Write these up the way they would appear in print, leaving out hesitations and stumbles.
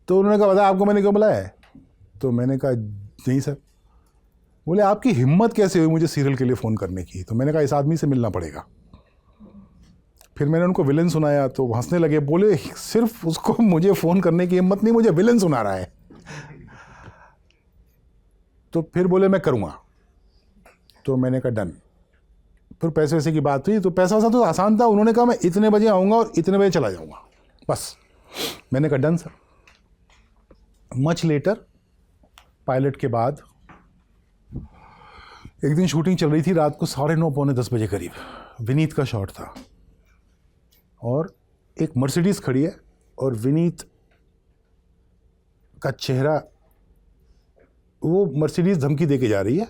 तो उन्होंने कहा बता आपको मैंने क्यों बुलाया है? तो मैंने कहा नहीं सर। बोले आपकी हिम्मत कैसे हुई मुझे सीरियल के लिए फ़ोन करने की? तो मैंने कहा इस आदमी से मिलना पड़ेगा। फिर मैंने उनको विलन सुनाया तो हंसने लगे, बोले सिर्फ उसको मुझे फ़ोन करने की हिम्मत नहीं, मुझे विलन सुना रहा है। तो फिर बोले मैं करूँगा। तो मैंने कहा डन। फिर पैसे वैसे की बात हुई तो पैसा वैसा तो आसान था। उन्होंने कहा मैं इतने बजे आऊँगा और इतने बजे चला जाऊँगा, बस। मैंने कहा done sir. Much later, pilot के बाद एक दिन शूटिंग चल रही थी, रात को 9:30 पौने 10 बजे करीब। विनीत का शॉट था और एक मर्सिडीज़ खड़ी है और विनीत का चेहरा, वो मर्सिडीज़ धमकी देके जा रही है।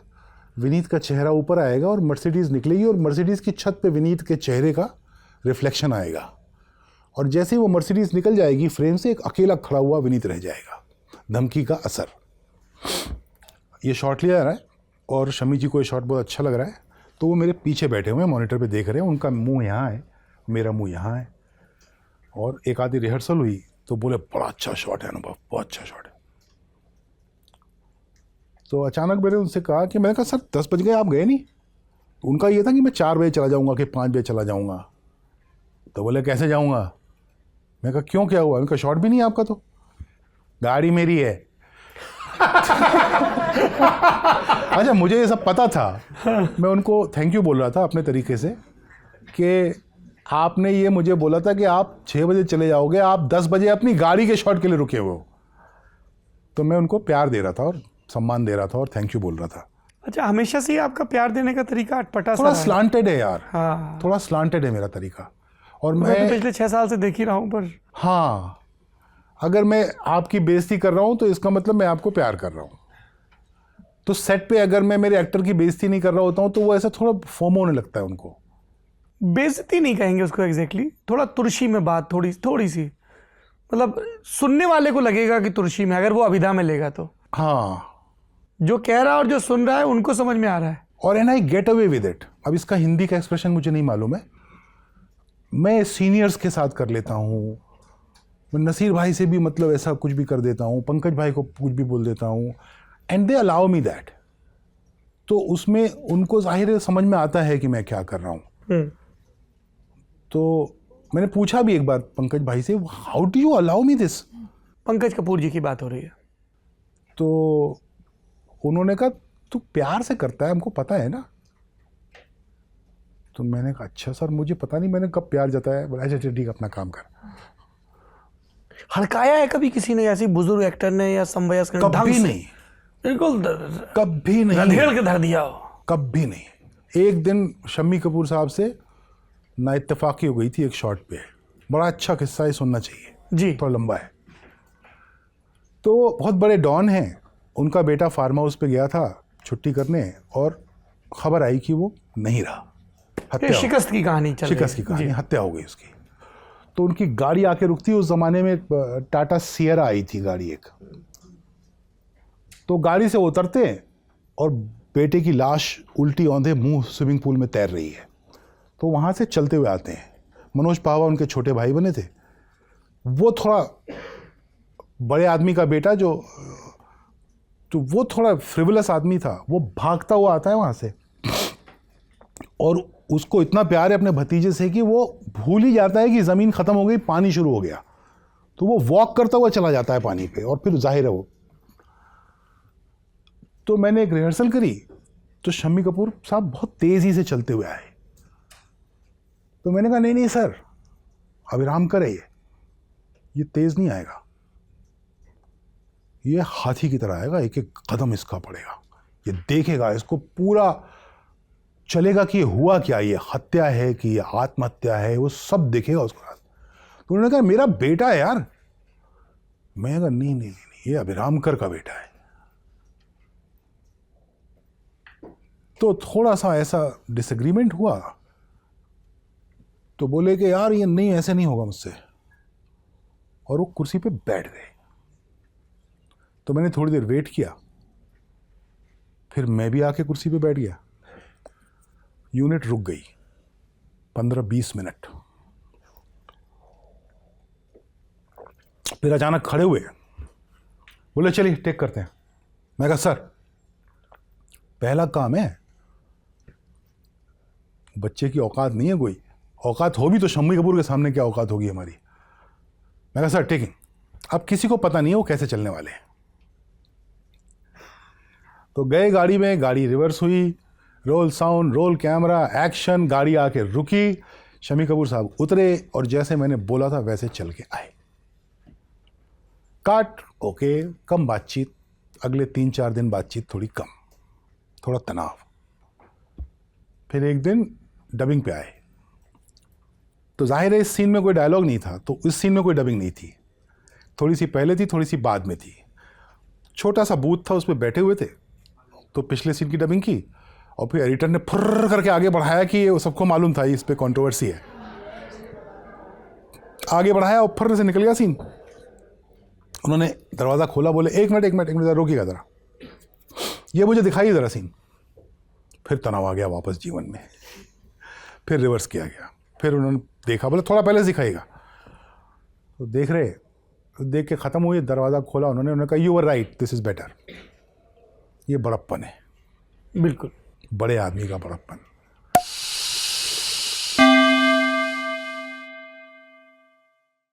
विनीत का चेहरा ऊपर आएगा और मर्सिडीज़ निकलेगी और मर्सिडीज़ की छत पे विनीत के चेहरे का रिफ्लेक्शन आएगा और जैसे ही वो मर्सिडीज़ निकल जाएगी फ्रेम से, एक अकेला खड़ा हुआ विनीत रह जाएगा। धमकी का असर। ये शॉट लिया जा रहा है और शमी जी को ये शॉट बहुत अच्छा लग रहा है, तो वो मेरे पीछे बैठे हुए हैं, मॉनिटर पे देख रहे हैं। उनका मुंह यहाँ है, मेरा मुंह यहाँ है। और एक आधी रिहर्सल हुई तो बोले बड़ा अच्छा शॉट है अनुभव, बहुत अच्छा शॉट है। तो अचानक मैंने उनसे कहा कि, मैंने कहा सर 10 बज गए आप गए नहीं? तो उनका ये था कि मैं 4 बजे चला जाऊँगा कि 5 बजे चला जाऊँगा। तो बोले कैसे जाऊँगा? मैं कहा क्यों, क्या हुआ? उनका शॉट भी नहीं है आपका? तो गाड़ी मेरी है। अच्छा, मुझे ये सब पता था। मैं उनको थैंक यू बोल रहा था अपने तरीके से कि आपने ये मुझे बोला था कि आप 6 बजे चले जाओगे, आप 10 बजे अपनी गाड़ी के शॉट के लिए रुके हुए हो। तो मैं उनको प्यार दे रहा था और सम्मान दे रहा था और थैंक यू बोल रहा था। अच्छा, हमेशा से ही आपका प्यार देने का तरीका अटपटा थोड़ा सा स्लांटेड है यार। हाँ, थोड़ा स्लांटेड है मेरा तरीका। और मैं तो पिछले 6 साल से देख ही रहा हूँ। पर हाँ, अगर मैं आपकी बेइज्जती कर रहा हूँ तो इसका मतलब मैं आपको प्यार कर रहा हूँ। तो सेट पे अगर मैं मेरे एक्टर की बेइज्जती नहीं कर रहा होता हूँ तो वो ऐसा थोड़ा फोमो होने लगता है उनको। बेइज्जती नहीं कहेंगे उसको एग्जैक्टली, थोड़ा तुरशी में बात, थोड़ी सी, मतलब सुनने वाले को लगेगा कि तुरशी में, अगर वो अभिधा में लेगा तो। हाँ, जो कह रहा है और जो सुन रहा है उनको समझ में आ रहा है। और and I get away with it. अब इसका हिंदी का एक्सप्रेशन मुझे नहीं मालूम है। मैं सीनियर्स के साथ कर लेता हूँ, मैं नसीर भाई से भी मतलब ऐसा कुछ भी कर देता हूँ, पंकज भाई को कुछ भी बोल देता हूँ, and they allow me that. तो उसमें उनको जाहिर है समझ में आता है कि मैं क्या कर रहा हूँ। तो मैंने पूछा भी एक बार पंकज भाई से, how do you allow me this? Pankaj Kapoor ji की बात हो रही है। तो उन्होंने कहा तू प्यार से करता है, हमको पता है ना। तो मैंने कहा अच्छा सर, मुझे पता नहीं मैंने कब प्यार जताया। बोला अच्छा ठीक, अपना काम कर। हड़काया है कभी किसी ने, ऐसी बुजुर्ग एक्टर ने या समवयस्क ने? कभी नहीं, बिल्कुल कभी नहीं, रधेड़ के धर दिया हो? कभी नहीं। एक दिन शम्मी कपूर साहब से ना इत्तेफाकी हो गई थी एक शॉट पे। बड़ा अच्छा किस्सा है, सुनना चाहिए जी। थोड़ा लंबा है। तो बहुत बड़े डॉन हैं, उनका बेटा फार्म हाउस पे गया था छुट्टी करने और खबर आई कि वो नहीं रहा, हत्या। शिकस्त की कहानी चल रही है। शिकस्त की कहानी, हत्या हो गई उसकी। तो उनकी गाड़ी आके रुकती, उस जमाने में टाटा सियरा आई थी गाड़ी एक। तो गाड़ी से उतरते और बेटे की लाश उल्टी औंधे मुंह स्विमिंग पूल में तैर रही है। तो वहाँ से चलते हुए आते हैं। मनोज पावा उनके छोटे भाई बने थे। वो थोड़ा बड़े आदमी का बेटा जो, तो वो थोड़ा फ्रिवलस आदमी था, वो भागता हुआ आता है वहाँ से और उसको इतना प्यार है अपने भतीजे से कि वो भूल ही जाता है कि ज़मीन ख़त्म हो गई, पानी शुरू हो गया। तो वो वॉक करता हुआ चला जाता है पानी पे और फिर जाहिर है वो। तो मैंने एक रिहर्सल करी तो शम्मी कपूर साहब बहुत तेज़ी से चलते हुए आए। तो मैंने कहा नहीं सर, अविराम करे, ये तेज़ नहीं आएगा, ये हाथी की तरह आएगा, एक एक कदम इसका पड़ेगा, ये देखेगा, इसको पूरा चलेगा कि ये हुआ क्या, ये हत्या है कि ये आत्महत्या है, वो सब देखेगा उसको। तो उन्होंने कहा मेरा बेटा है यार। मैं कहा नहीं, ये अभिराम कर का बेटा है। तो थोड़ा सा ऐसा डिसएग्रीमेंट हुआ। तो बोले कि यार ये नहीं, ऐसे नहीं होगा मुझसे, और वो कुर्सी पे बैठ गए। तो मैंने थोड़ी देर वेट किया, फिर मैं भी आके कुर्सी पे बैठ गया। यूनिट रुक गई 15-20 मिनट। फिर अचानक खड़े हुए बोले चलिए टेक करते हैं। मैं कहा सर पहला काम है, बच्चे की औकात नहीं है कोई, औकात हो भी तो शम्मी कपूर के सामने क्या औकात होगी हमारी। मैं कहा सर टेकिंग। अब किसी को पता नहीं है वो कैसे चलने वाले हैं। तो गए गाड़ी में, गाड़ी रिवर्स हुई, role sound, roll camera, action, गाड़ी आके रुकी, शम्मी कपूर साहब उतरे और जैसे मैंने बोला था वैसे चल के आए। काट ओके, कम बातचीत, अगले 3-4 दिन बातचीत थोड़ी कम, थोड़ा तनाव। फिर एक दिन डबिंग पे आए, तो जाहिर है इस सीन में कोई डायलॉग नहीं था, तो इस सीन में कोई डबिंग नहीं थी, थोड़ी सी पहले थी, थोड़ी सी बाद में थी। छोटा सा बूथ था, उस पर बैठे हुए थे, तो पिछले सीन की डबिंग की और फिर एडिटर ने फुर्र करके आगे बढ़ाया कि ये सबको मालूम था इस पे कंट्रोवर्सी है, आगे बढ़ाया और फुर्र से निकल गया सीन। उन्होंने दरवाज़ा खोला, बोले एक मिनट रोकिएगा ज़रा, ये मुझे दिखाइए ज़रा सीन। फिर तनाव आ गया वापस जीवन में, फिर रिवर्स किया गया, फिर उन्होंने देखा, बोले थोड़ा पहले से दिखाइएगा। तो देख रहे, देख के ख़त्म हुई, दरवाज़ा खोला उन्होंने कहा you are right, this is better. ये बड़प्पन है, बिल्कुल बड़े आदमी का बड़प्पन।